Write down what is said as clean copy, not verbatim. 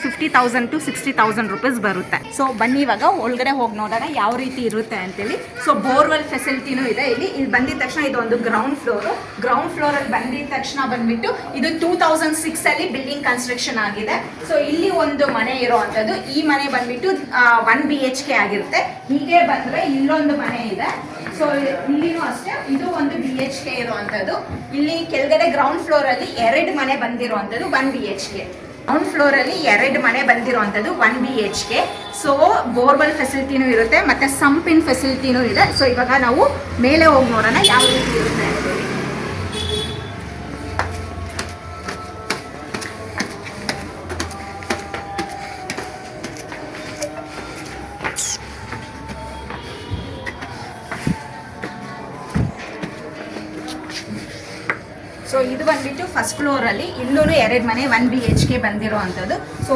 50,000 to 60,000 rupees ಬರುತ್ತೆ. So ಬನ್ನಿ ಇವಾಗ ಒಳಗಡೆ ಹೋಗಿ ನೋಡೋಣ ಯಾವ ರೀತಿ ಇರುತ್ತೆ ಅಂತೇಳಿ. ಸೊ ಬೋರ್ವೆಲ್ ಫೆಸಿಲಿಟಿನೂ ಇದೆ ಇಲ್ಲಿ ಬಂದಿದ ತಕ್ಷಣ. ಇದು ಒಂದು ಗ್ರೌಂಡ್ ಫ್ಲೋರಲ್ಲಿ ಬಂದಿದ ತಕ್ಷಣ ಬಂದ್ಬಿಟ್ಟು ಇದು 2006 ಅಲ್ಲಿ ಬಿಲ್ಡಿಂಗ್ ಕನ್ಸ್ಟ್ರಕ್ಷನ್ ಆಗಿದೆ. ಸೊ ಇಲ್ಲಿ ಒಂದು ಮನೆ ಇರುವಂತದ್ದು. ಈ ಮನೆ ಬಂದ್ಬಿಟ್ಟು 1 BHK ಆಗಿರುತ್ತೆ. ಹೀಗೆ ಬಂದ್ರೆ ಇಲ್ಲೊಂದು ಮನೆ ಇದೆ. ಸೊ ಇಲ್ಲಿನೂ ಅಷ್ಟೇ, ಇದು ಒಂದು BHK ಇರುವಂತದ್ದು. ಇಲ್ಲಿ ಕೆಳಗಡೆ ಗ್ರೌಂಡ್ ಫ್ಲೋರ್ ಅಲ್ಲಿ 2 ಮನೆ ಬಂದಿರುವಂತದ್ದು 1 BHK. ಗ್ರೌಂಡ್ ಫ್ಲೋರ್ ಅಲ್ಲಿ 2 ಮನೆ ಬಂದಿರುವಂತದ್ದು 1 BHK. ಸೊ ಬೋರ್ವೆಲ್ ಫೆಸಿಲಿಟಿನೂ ಇರುತ್ತೆ ಮತ್ತೆ ಸಂಪಿನ ಫೆಸಿಲಿಟಿನೂ ಇದೆ. ಸೊ ಇವಾಗ ನಾವು ಮೇಲೆ ಹೋಗಿ ನೋಡೋಣ ಯಾವ ರೀತಿ ಇರುತ್ತೆ ಅಂತೇಳಿ. ಸೊ ಇದು ಬಂದ್ಬಿಟ್ಟು ಫಸ್ಟ್ ಫ್ಲೋರ್ ಅಲ್ಲಿ ಇಲ್ಲೂ 2 ಮನೆ 1 BHK ಬಂದಿರುವಂತದ್ದು. ಸೊ